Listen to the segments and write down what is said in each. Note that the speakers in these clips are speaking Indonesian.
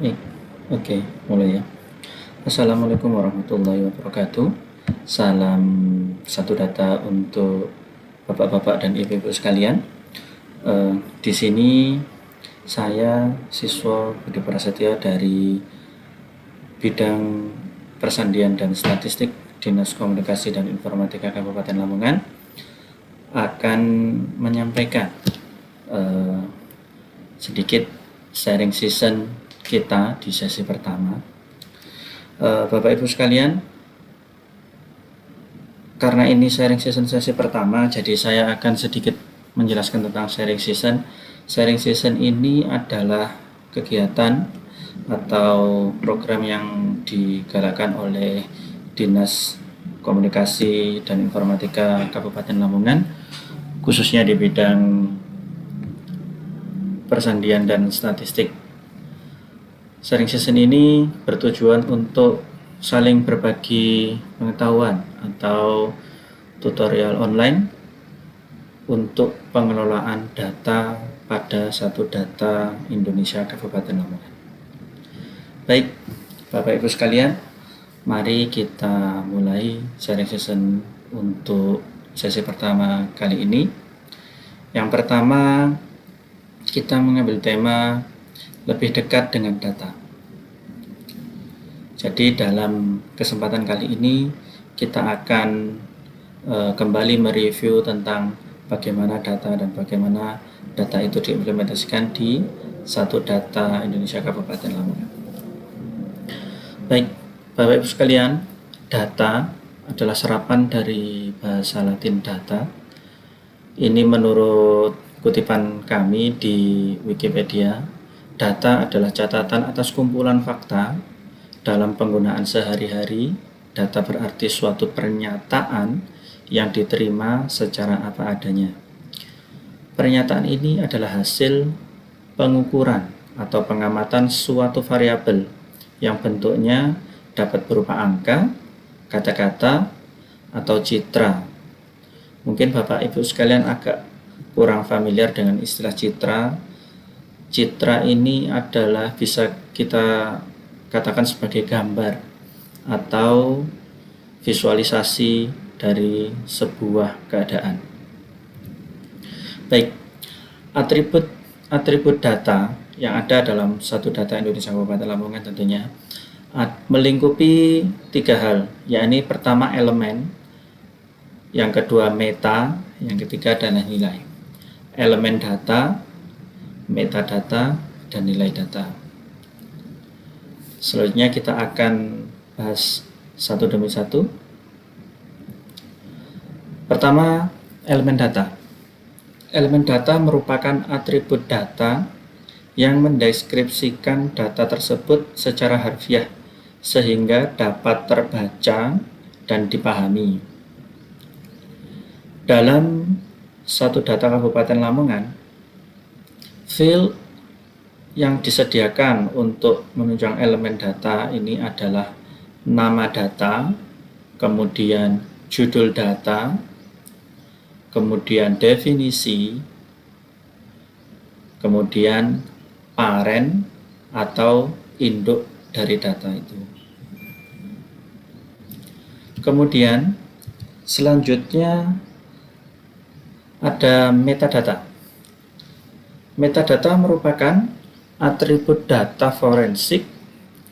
Eh, Oke, mulai ya. Assalamualaikum warahmatullahi wabarakatuh. Salam satu data untuk bapak-bapak dan ibu-ibu sekalian. Di sini saya siswa Budi Prasetyo dari bidang persandian dan statistik Dinas Komunikasi dan Informatika Kabupaten Lamongan akan menyampaikan sedikit sharing season kita di sesi pertama. Bapak Ibu sekalian, karena ini sharing season sesi pertama, jadi saya akan sedikit menjelaskan tentang sharing season. Sharing season ini adalah kegiatan atau program yang digalakkan oleh Dinas Komunikasi dan Informatika Kabupaten Lamongan, khususnya di bidang persandian dan statistik. Sharing season ini bertujuan untuk saling berbagi pengetahuan atau tutorial online untuk pengelolaan data pada satu data Indonesia Kabupaten Lamongan. Baik, Bapak Ibu sekalian, mari kita mulai sharing season untuk sesi pertama kali ini. Yang pertama, kita mengambil tema lebih dekat dengan data. Jadi dalam kesempatan kali ini kita akan kembali mereview tentang bagaimana data dan bagaimana data itu diimplementasikan di satu data Indonesia Kabupaten Lamongan. Baik, Bapak Ibu sekalian, data adalah serapan dari bahasa Latin data. Ini menurut kutipan kami di Wikipedia. Data adalah catatan atas kumpulan fakta dalam penggunaan sehari-hari. Data berarti suatu pernyataan yang diterima secara apa adanya. Pernyataan ini adalah hasil pengukuran atau pengamatan suatu variabel yang bentuknya dapat berupa angka, kata-kata, atau citra. Mungkin Bapak Ibu sekalian agak kurang familiar dengan istilah citra. Citra ini adalah bisa kita katakan sebagai gambar atau visualisasi dari sebuah keadaan. Baik, atribut data yang ada dalam satu data Indonesia Kabupaten Lamongan tentunya melingkupi tiga hal, yakni pertama elemen, yang kedua meta, yang ketiga data nilai. Elemen data, metadata, dan nilai data. Selanjutnya kita akan bahas satu demi satu. Pertama, elemen data. Elemen data merupakan atribut data yang mendeskripsikan data tersebut secara harfiah sehingga dapat terbaca dan dipahami. Dalam satu data Kabupaten Lamongan, field yang disediakan untuk menunjang elemen data ini adalah nama data, kemudian judul data, kemudian definisi, kemudian paren atau induk dari data itu. Kemudian selanjutnya ada metadata. Metadata merupakan atribut data forensik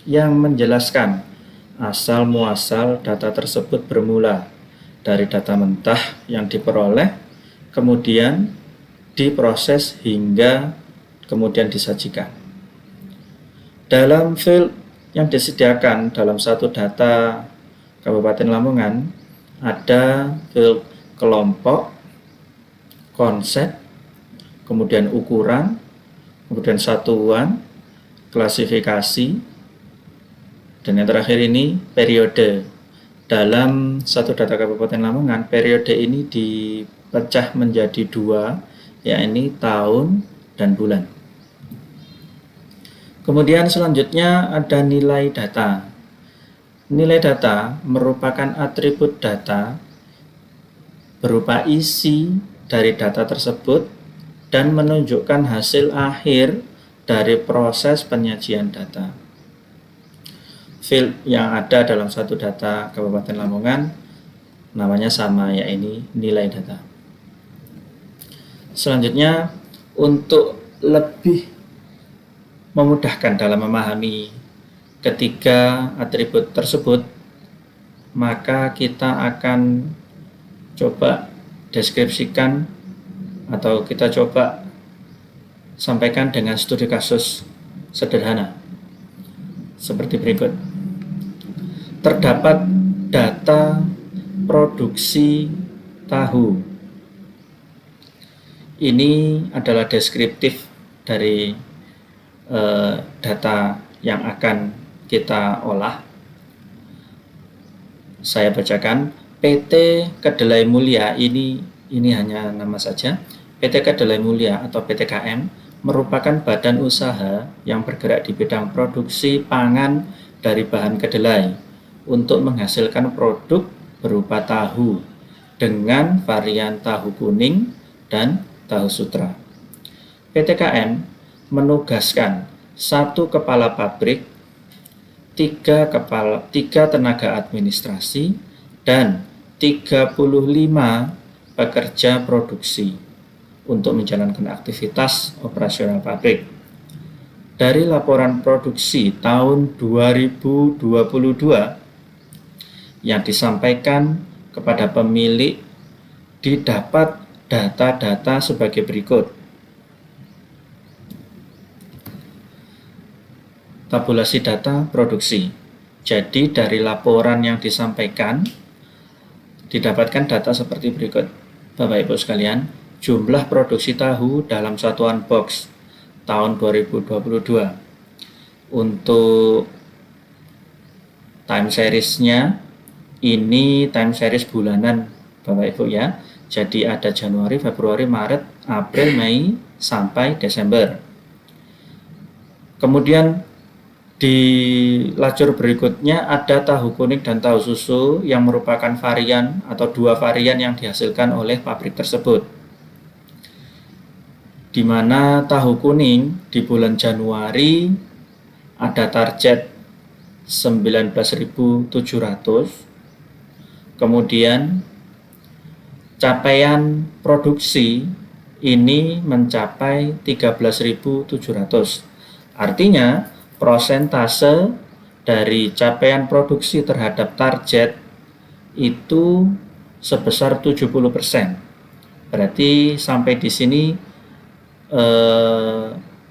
yang menjelaskan asal-muasal data tersebut bermula dari data mentah yang diperoleh, kemudian diproses hingga kemudian disajikan. Dalam field yang disediakan dalam satu data Kabupaten Lamongan ada field kelompok, konsep, kemudian ukuran, kemudian satuan, klasifikasi, dan yang terakhir ini periode. Dalam satu data Kabupaten Lamongan, periode ini dipecah menjadi dua, yakni tahun dan bulan. Kemudian selanjutnya ada nilai data. Nilai data merupakan atribut data berupa isi dari data tersebut dan menunjukkan hasil akhir dari proses penyajian data. Field yang ada dalam satu data Kabupaten Lamongan namanya sama, yaitu nilai data. Selanjutnya, untuk lebih memudahkan dalam memahami ketiga atribut tersebut, maka kita akan coba deskripsikan atau kita coba sampaikan dengan studi kasus sederhana seperti berikut. Terdapat data produksi tahu. Ini adalah deskriptif dari data yang akan kita olah. Saya bacakan. PT Kedelai Mulia, ini hanya nama saja. PT Kedelai Mulia atau PTKM merupakan badan usaha yang bergerak di bidang produksi pangan dari bahan kedelai untuk menghasilkan produk berupa tahu dengan varian tahu kuning dan tahu sutra. PTKM menugaskan 1 kepala pabrik, 3 tenaga administrasi, dan 35 pekerja produksi untuk menjalankan aktivitas operasional pabrik. Dari laporan produksi tahun 2022 yang disampaikan kepada pemilik, didapat data-data sebagai berikut. Tabulasi data produksi. Jadi dari laporan yang disampaikan didapatkan data seperti berikut. Bapak Ibu sekalian, jumlah produksi tahu dalam satuan box tahun 2022. Untuk time series-nya, ini time series bulanan Bapak Ibu ya. Jadi ada Januari, Februari, Maret, April, Mei, sampai Desember. Kemudian di lajur berikutnya ada tahu kuning dan tahu susu yang merupakan varian atau 2 varian yang dihasilkan oleh pabrik tersebut. Di mana tahu kuning di bulan Januari ada target 19.700. Kemudian capaian produksi ini mencapai 13.700. Artinya prosentase dari capaian produksi terhadap target itu sebesar 70%. Berarti sampai di sini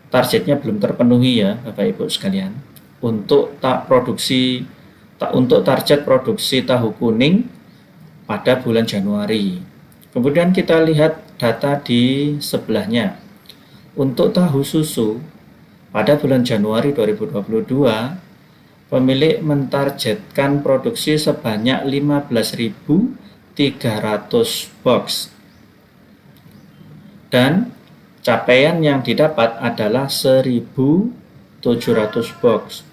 targetnya belum terpenuhi ya Bapak Ibu sekalian. Untuk target produksi tahu kuning pada bulan Januari. Kemudian kita lihat data di sebelahnya. Untuk tahu susu pada bulan Januari 2022, pemilik mentargetkan produksi sebanyak 15.300 box. Dan capaian yang didapat adalah 1.700 box.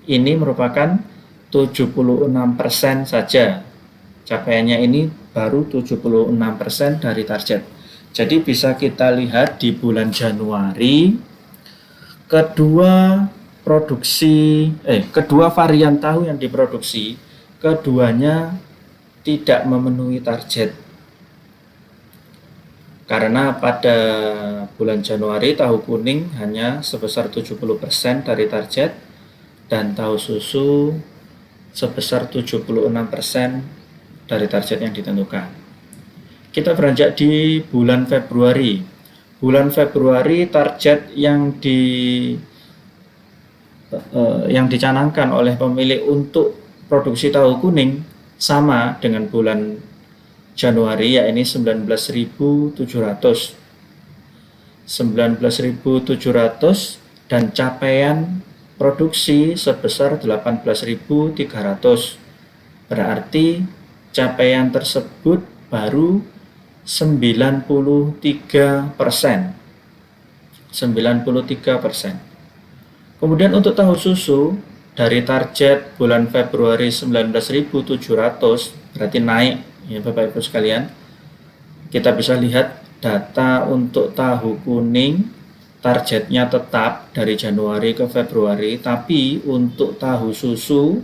Ini merupakan 76% saja. Capaiannya ini baru 76% dari target. Jadi bisa kita lihat di bulan Januari kedua varian tahu yang diproduksi, keduanya tidak memenuhi target. Karena pada bulan Januari tahu kuning hanya sebesar 70% dari target dan tahu susu sebesar 76% dari target yang ditentukan. Kita beranjak di bulan Februari. Bulan Februari target yang dicanangkan oleh pemilik untuk produksi tahu kuning sama dengan bulan Januari, yakni 19.700 dan capaian produksi sebesar 18.300. Berarti capaian tersebut baru 93%. Kemudian untuk tahu susu dari target bulan Februari 19.700 berarti naik ya Bapak Ibu sekalian. Kita bisa lihat data untuk tahu kuning, targetnya tetap dari Januari ke Februari, tapi untuk tahu susu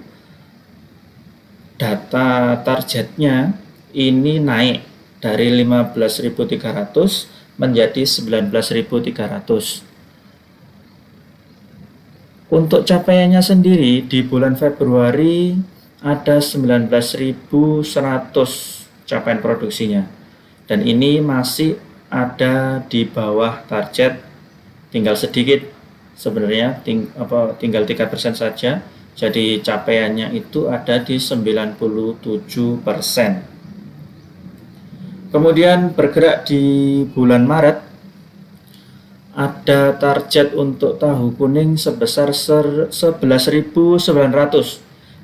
data targetnya ini naik dari 15.300 menjadi 19.300. Untuk capaiannya sendiri di bulan Februari ada 19.100 capaian produksinya, dan ini masih ada di bawah target, tinggal sedikit sebenarnya, tinggal 3% saja. Jadi capaiannya itu ada di 97%. Kemudian bergerak di bulan Maret, ada target untuk tahu kuning sebesar 11.900.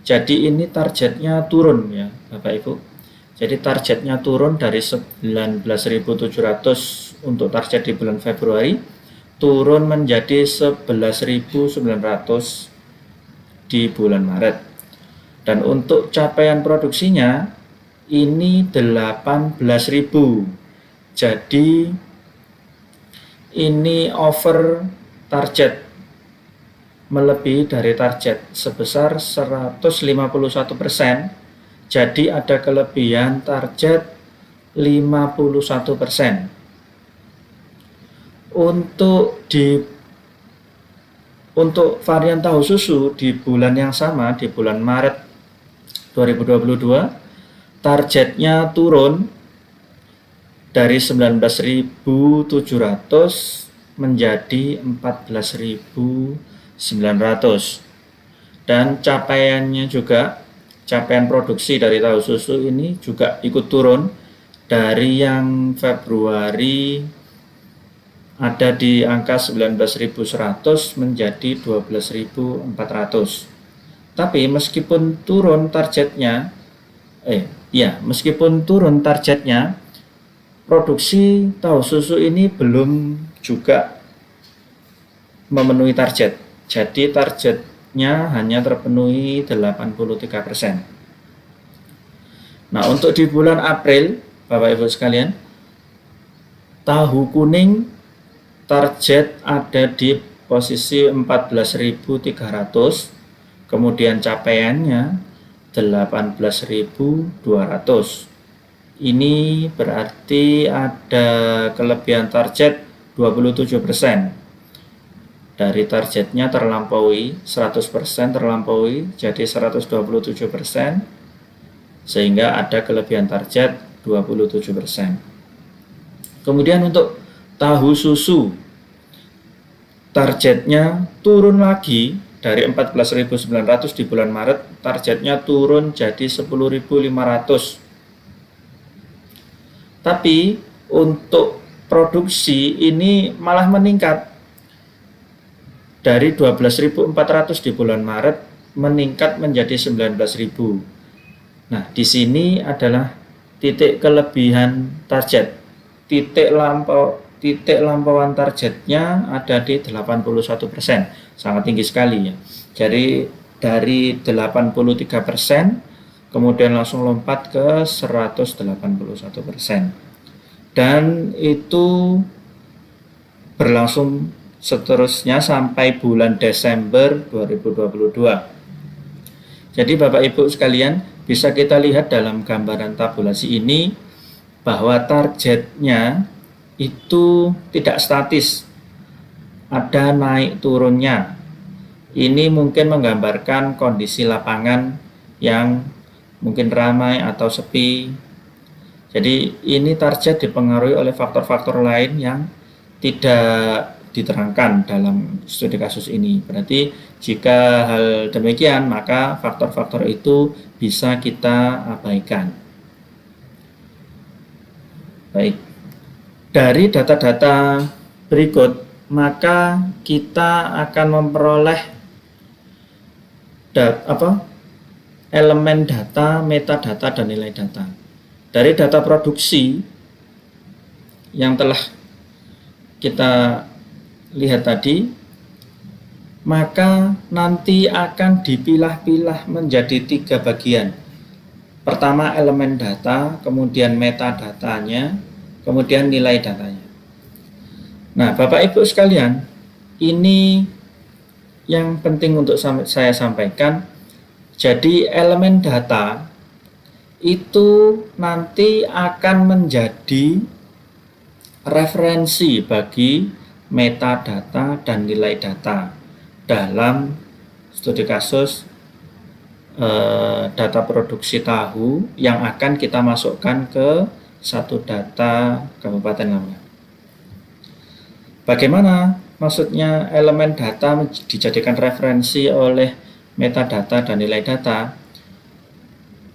Jadi ini targetnya turun ya Bapak Ibu. Jadi targetnya turun dari 19.700 untuk target di bulan Februari, turun menjadi 11.900 di bulan Maret. Dan untuk capaian produksinya ini 18.000. Jadi ini over target, melebihi dari target sebesar 151%. Jadi ada kelebihan target 51%. Untuk varian tahu susu di bulan yang sama, di bulan Maret 2022, targetnya turun dari 19.700 menjadi 14.900. Dan capaiannya juga, capaian produksi dari tahu susu ini juga ikut turun dari yang Februari ada di angka 19.100 menjadi 12.400. Tapi meskipun turun targetnya, produksi tahu susu ini belum juga memenuhi target. Jadi targetnya hanya terpenuhi 83%. Nah, untuk di bulan April, Bapak Ibu sekalian, tahu kuning target ada di posisi 14.300, kemudian capaiannya 18.200. Ini berarti ada kelebihan target 27%. Dari targetnya terlampaui, 100% terlampaui, jadi 127%, sehingga ada kelebihan target 27%. Kemudian untuk tahu susu, targetnya turun lagi dari 14.900 di bulan Maret, targetnya turun jadi 10.500. Tapi untuk produksi ini malah meningkat dari 12.400 di bulan Maret meningkat menjadi 19.000. Nah, di sini adalah titik kelebihan target. Titik lampauan targetnya ada di 81%, sangat tinggi sekali ya. Jadi dari 83% kemudian langsung lompat ke 181%, dan itu berlangsung seterusnya sampai bulan Desember 2022. Jadi Bapak Ibu sekalian, bisa kita lihat dalam gambaran tabulasi ini bahwa targetnya itu tidak statis, ada naik turunnya. Ini mungkin menggambarkan kondisi lapangan yang mungkin ramai atau sepi. Jadi ini target dipengaruhi oleh faktor-faktor lain yang tidak diterangkan dalam studi kasus ini. Berarti jika hal demikian, maka faktor-faktor itu bisa kita abaikan. Baik, dari data-data berikut, maka kita akan memperoleh elemen data, metadata, dan nilai data. Dari data produksi yang telah kita lihat tadi, maka nanti akan dipilah-pilah menjadi 3 bagian. Pertama elemen data, kemudian metadatanya, kemudian nilai datanya. Nah, Bapak Ibu sekalian, ini yang penting untuk saya sampaikan. Jadi elemen data itu nanti akan menjadi referensi bagi metadata dan nilai data dalam studi kasus data produksi tahu yang akan kita masukkan ke satu data Kabupaten Lamongan. Bagaimana maksudnya elemen data dijadikan referensi oleh metadata dan nilai data?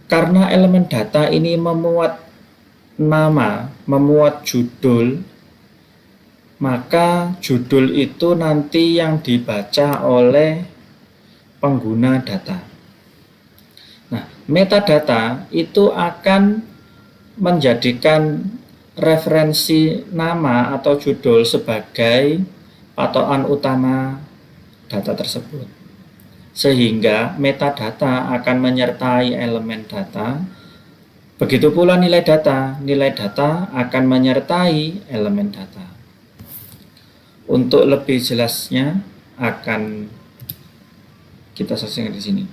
Karena elemen data ini memuat nama, memuat judul, maka judul itu nanti yang dibaca oleh pengguna data. Nah, metadata itu akan menjadikan referensi nama atau judul sebagai patokan utama data tersebut. Sehingga metadata akan menyertai elemen data. Begitu pula nilai data akan menyertai elemen data. Untuk lebih jelasnya akan kita saksikan di sini.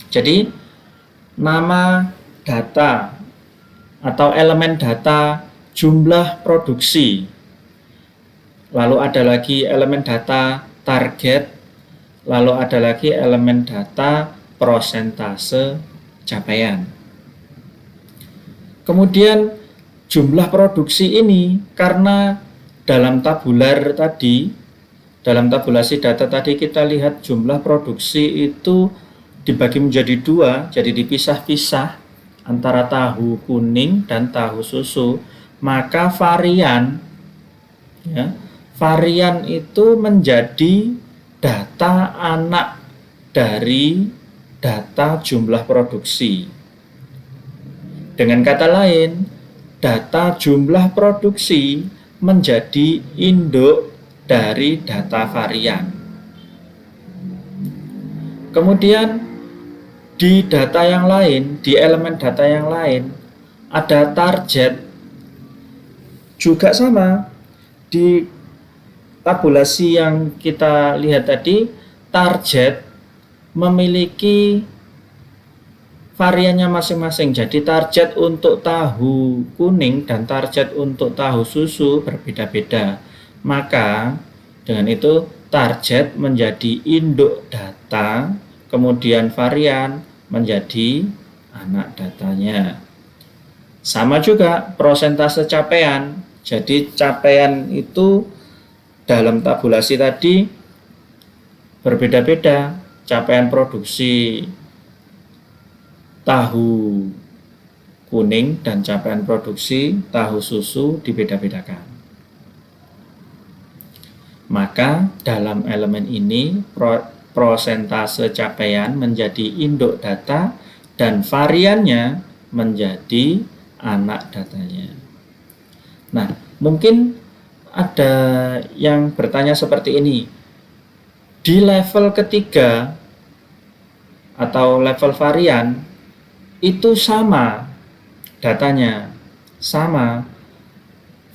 Jadi nama data atau elemen data jumlah produksi. Lalu ada lagi elemen data target. Lalu ada lagi elemen data prosentase capaian. Kemudian jumlah produksi ini karena dalam tabular tadi, dalam tabulasi data tadi kita lihat jumlah produksi itu dibagi menjadi dua, jadi dipisah-pisah antara tahu kuning dan tahu susu. Maka varian itu menjadi data anak dari data jumlah produksi. Dengan kata lain, data jumlah produksi menjadi induk dari data varian. Kemudian di data yang lain, di elemen data yang lain, ada target. Juga sama, di tabulasi yang kita lihat tadi, target memiliki variannya masing-masing. Jadi target untuk tahu kuning dan target untuk tahu susu berbeda-beda. Maka dengan itu target menjadi induk data, kemudian varian menjadi anak datanya. Sama juga prosentase capaian. Jadi capaian itu dalam tabulasi tadi berbeda-beda. Capaian produksi tahu kuning dan capaian produksi tahu susu dibeda-bedakan. Maka dalam elemen ini prosentase capaian menjadi induk data dan variannya menjadi anak datanya. Nah, mungkin ada yang bertanya seperti ini. Di level ketiga atau level varian itu sama datanya, sama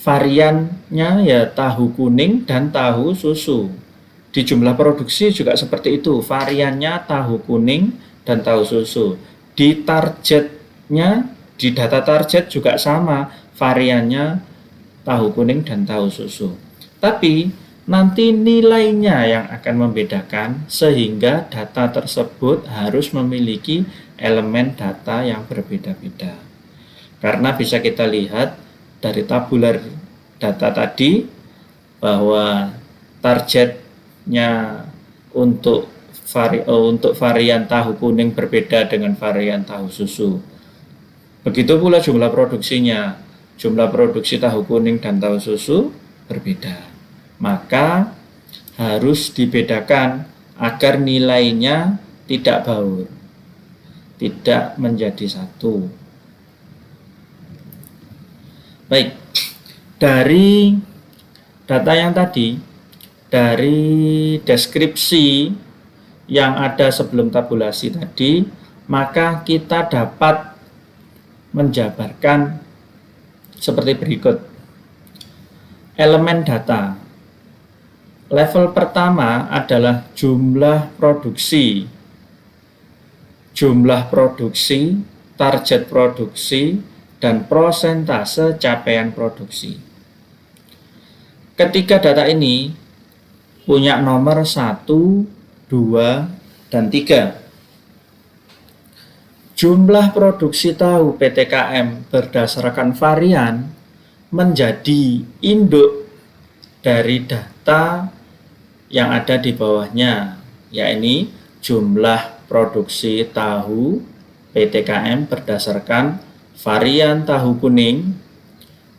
variannya ya tahu kuning dan tahu susu. Di jumlah produksi juga seperti itu, variannya tahu kuning dan tahu susu. Di targetnya, di data target juga sama, variannya tahu kuning dan tahu susu. Tapi nanti nilainya yang akan membedakan, sehingga data tersebut harus memiliki elemen data yang berbeda-beda. Karena bisa kita lihat dari tabular data tadi bahwa targetnya untuk varian tahu kuning berbeda dengan varian tahu susu. Begitu pula jumlah produksinya. Jumlah produksi tahu kuning dan tahu susu berbeda. Maka harus dibedakan agar nilainya tidak baur, tidak menjadi satu. Baik, dari data yang tadi, dari deskripsi yang ada sebelum tabulasi tadi, maka kita dapat menjabarkan seperti berikut. Elemen data. Level pertama adalah jumlah produksi, target produksi, dan prosentase capaian produksi. Ketiga data ini punya nomor 1, 2, dan 3. Jumlah produksi tahu PTKM berdasarkan varian menjadi induk dari data yang ada di bawahnya, yakni jumlah produksi tahu PTKM berdasarkan varian tahu kuning,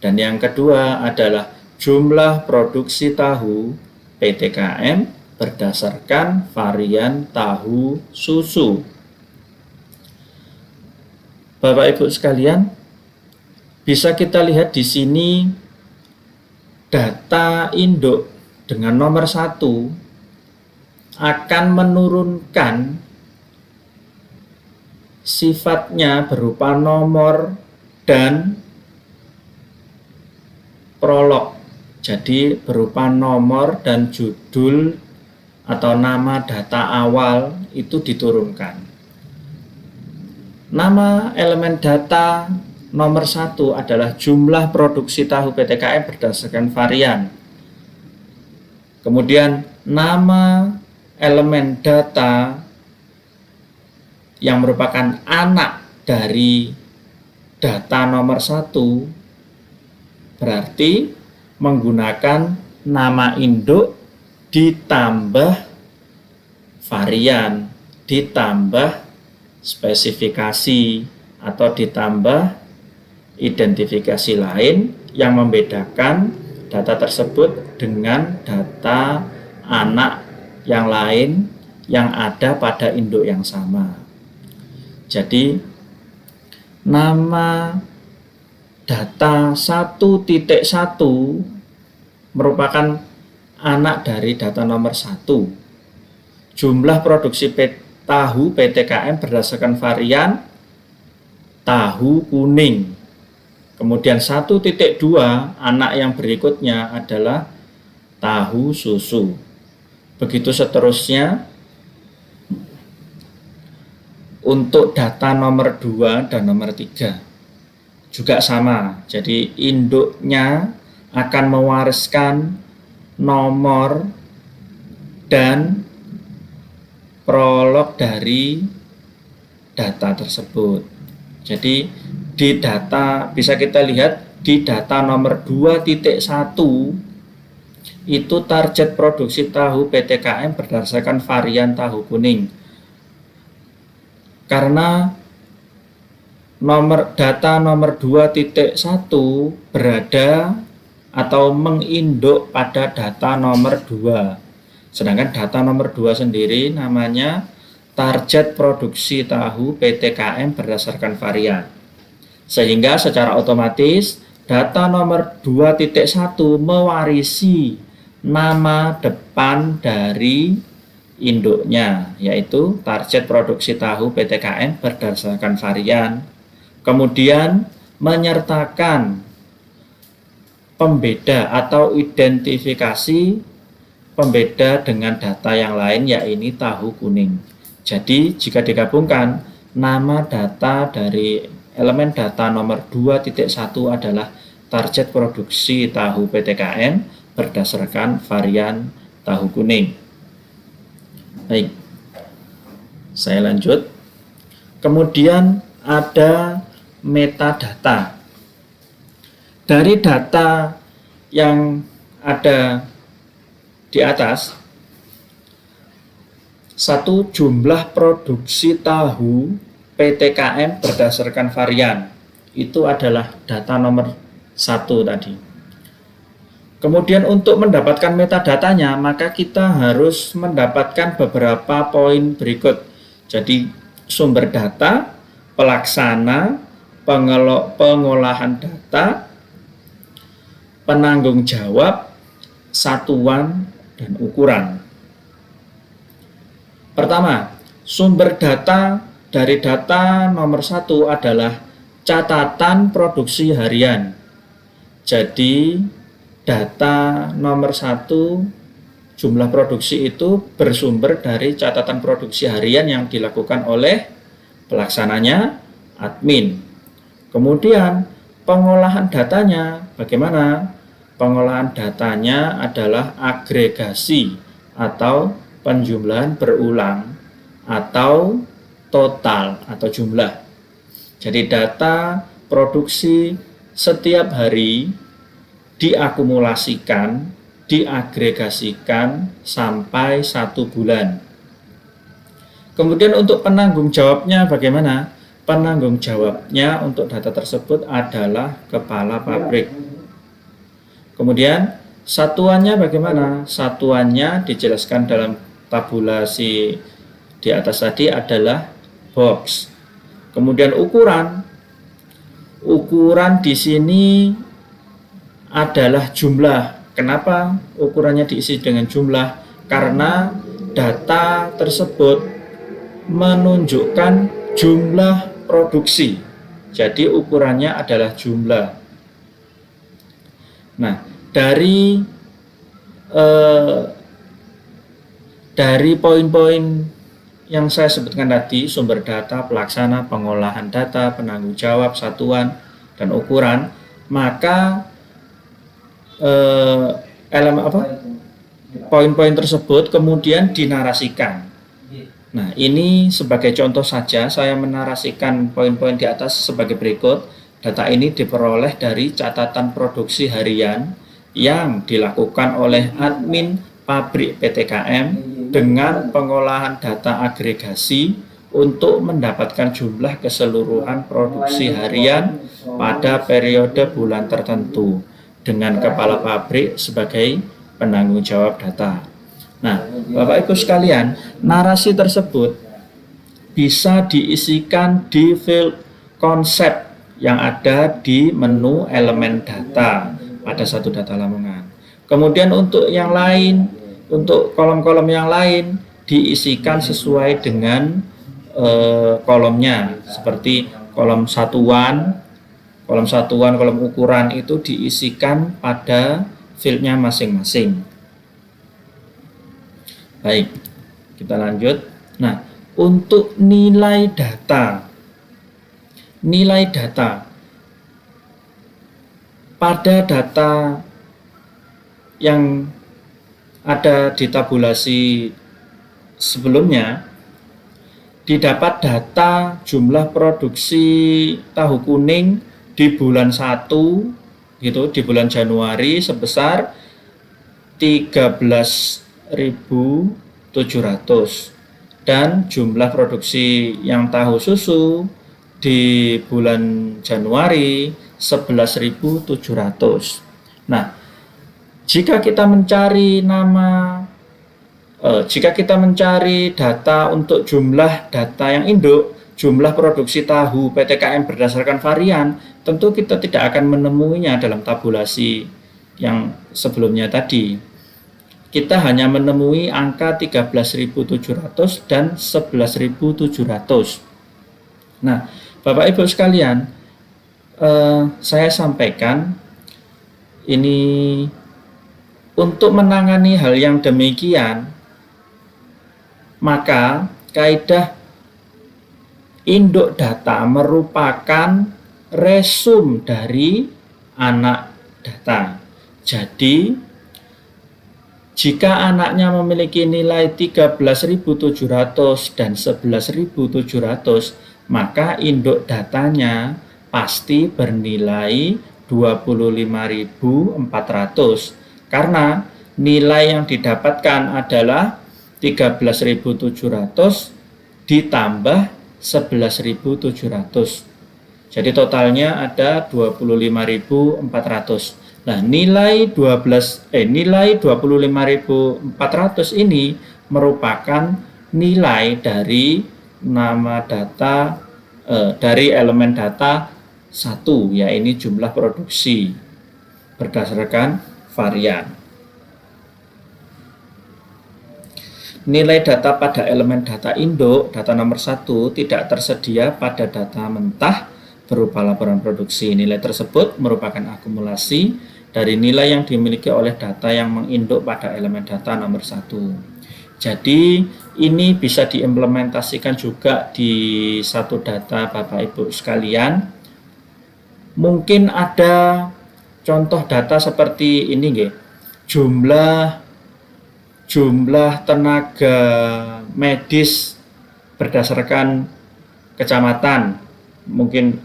dan yang kedua adalah jumlah produksi tahu PTKM berdasarkan varian tahu susu. Bapak Ibu sekalian, bisa kita lihat di sini data induk dengan nomor 1 akan menurunkan sifatnya berupa nomor dan prolog. Jadi berupa nomor dan judul atau nama data awal itu diturunkan. Nama elemen data nomor 1 adalah jumlah produksi tahu PTKM berdasarkan varian. Kemudian nama elemen data yang merupakan anak dari data nomor 1 berarti menggunakan nama induk ditambah varian, ditambah spesifikasi, atau ditambah identifikasi lain yang membedakan data tersebut dengan data anak yang lain yang ada pada induk yang sama. Jadi nama data 1.1 merupakan anak dari data nomor 1. Jumlah produksi tahu PTKM berdasarkan varian tahu kuning. Kemudian 1.2 anak yang berikutnya adalah tahu susu. Begitu seterusnya untuk data nomor 2 dan nomor 3. Juga sama, jadi induknya akan mewariskan nomor dan prolog dari data tersebut. Jadi di data, bisa kita lihat di data nomor 2.1 itu target produksi tahu PTKM berdasarkan varian tahu kuning. Karena data nomor 2.1 berada atau menginduk pada data nomor 2. Sedangkan data nomor 2 sendiri namanya target produksi tahu PTKM berdasarkan varian. Sehingga secara otomatis data nomor 2.1 mewarisi nama depan dari induknya, yaitu target produksi tahu PTKM berdasarkan varian. Kemudian menyertakan pembeda atau identifikasi pembeda dengan data yang lain, yaitu tahu kuning. Jadi jika digabungkan, nama data dari elemen data nomor 2.1 adalah target produksi tahu PTKM berdasarkan varian tahu kuning. Baik, saya lanjut. Kemudian ada metadata. Dari data yang ada di atas, satu, jumlah produksi tahu PTKM berdasarkan varian. Itu adalah data nomor 1 tadi. Kemudian untuk mendapatkan metadatanya, maka kita harus mendapatkan beberapa poin berikut. Jadi sumber data, pelaksana, pengolahan data, penanggung jawab, satuan, dan ukuran. Pertama, sumber data dari data nomor 1 adalah catatan produksi harian. Jadi data nomor 1 jumlah produksi itu bersumber dari catatan produksi harian yang dilakukan oleh pelaksananya, admin. Kemudian pengolahan datanya bagaimana? Pengolahan datanya adalah agregasi atau penjumlahan berulang atau total atau jumlah. Jadi data produksi setiap hari diakumulasikan, diagregasikan sampai 1 bulan. Kemudian untuk penanggung jawabnya bagaimana? Penanggung jawabnya untuk data tersebut adalah kepala pabrik. Kemudian satuannya bagaimana? Satuannya dijelaskan dalam tabulasi di atas tadi adalah box. Kemudian ukuran di sini adalah jumlah. Kenapa ukurannya diisi dengan jumlah? Karena data tersebut menunjukkan jumlah produksi. Jadi ukurannya adalah jumlah. Nah, dari poin-poin yang saya sebutkan tadi, sumber data, pelaksana, pengolahan data, penanggung jawab, satuan, dan ukuran, maka poin-poin tersebut kemudian dinarasikan. Nah, ini sebagai contoh saja saya menarasikan poin-poin di atas sebagai berikut. Data ini diperoleh dari catatan produksi harian yang dilakukan oleh admin pabrik PTKM dengan pengolahan data agregasi untuk mendapatkan jumlah keseluruhan produksi harian pada periode bulan tertentu dengan kepala pabrik sebagai penanggung jawab data. Nah, Bapak Ibu sekalian, narasi tersebut bisa diisikan di field konsep yang ada di menu elemen data pada satu data Lamongan. Kemudian untuk yang lain, untuk kolom-kolom yang lain diisikan sesuai dengan kolomnya, seperti kolom satuan, kolom ukuran itu diisikan pada fieldnya masing-masing. Baik, kita lanjut. Nah, untuk nilai data pada data yang ada di tabulasi sebelumnya, didapat data jumlah produksi tahu kuning di bulan 1 gitu, di bulan Januari sebesar 13.700 dan jumlah produksi yang tahu susu di bulan Januari 11.700. Nah, jika kita mencari data untuk jumlah data yang induk, jumlah produksi tahu PTKM berdasarkan varian, tentu kita tidak akan menemuinya dalam tabulasi yang sebelumnya tadi. Kita hanya menemui angka 13.700 dan 11.700. Nah, Bapak Ibu sekalian, saya sampaikan ini untuk menangani hal yang demikian, maka kaidah induk data merupakan resum dari anak data. Jadi, jika anaknya memiliki nilai 13.700 dan 11.700, maka induk datanya pasti bernilai 25.400 karena nilai yang didapatkan adalah 13.700 ditambah 11.700. Jadi totalnya ada 25.400. Nah, nilai 25.400 ini merupakan nilai dari nama data dari elemen data 1, yaitu jumlah produksi berdasarkan varian. Nilai data pada elemen data induk, data nomor 1, tidak tersedia pada data mentah berupa laporan produksi. Nilai tersebut merupakan akumulasi dari nilai yang dimiliki oleh data yang menginduk pada elemen data nomor 1. Jadi ini bisa diimplementasikan juga di satu data Bapak Ibu sekalian. Mungkin ada contoh data seperti ini nggih. Jumlah tenaga medis berdasarkan kecamatan. Mungkin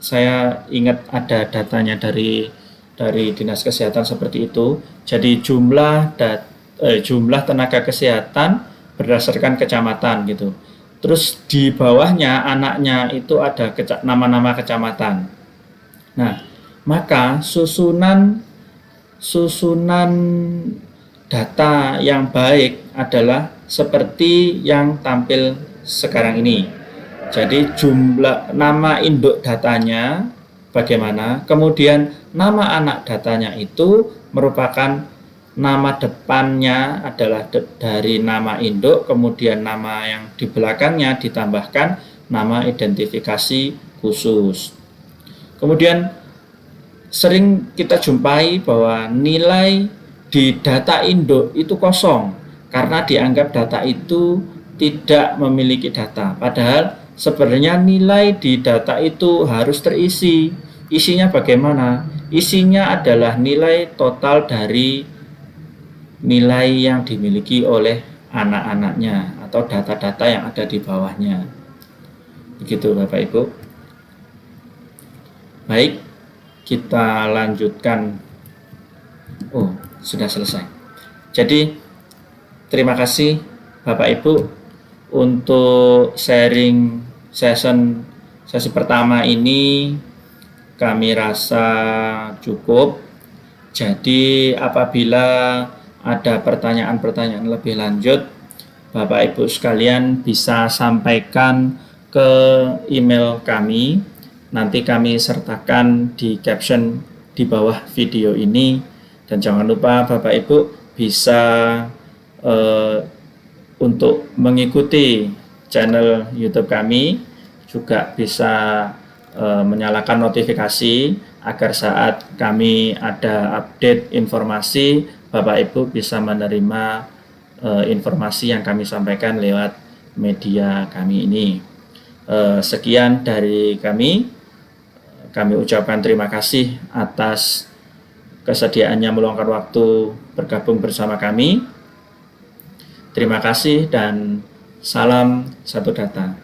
saya ingat ada datanya dari Dinas Kesehatan seperti itu. Jadi jumlah tenaga kesehatan berdasarkan kecamatan gitu. Terus di bawahnya anaknya itu ada nama-nama kecamatan. Nah, maka susunan data yang baik adalah seperti yang tampil sekarang ini. Jadi jumlah nama induk datanya bagaimana, kemudian nama anak datanya itu merupakan nama depannya adalah dari nama induk, kemudian nama yang di belakangnya ditambahkan nama identifikasi khusus. Kemudian sering kita jumpai bahwa nilai di data induk itu kosong karena dianggap data itu tidak memiliki data. Padahal sebenarnya nilai di data itu harus terisi. Isinya bagaimana? Isinya adalah nilai total dari nilai yang dimiliki oleh anak-anaknya atau data-data yang ada di bawahnya. Begitu Bapak Ibu. Baik, kita lanjutkan. Oh, sudah selesai. Jadi, terima kasih Bapak Ibu untuk sharing sesi pertama ini kami rasa cukup. Jadi, apabila ada pertanyaan-pertanyaan lebih lanjut, Bapak Ibu sekalian bisa sampaikan ke email kami. Nanti kami sertakan di caption di bawah video ini. Dan jangan lupa Bapak Ibu bisa untuk mengikuti channel YouTube kami, juga bisa menyalakan notifikasi agar saat kami ada update informasi, Bapak Ibu bisa menerima informasi yang kami sampaikan lewat media kami ini. Sekian dari kami ucapkan terima kasih atas kesediaannya meluangkan waktu bergabung bersama kami. Terima kasih dan salam satu data.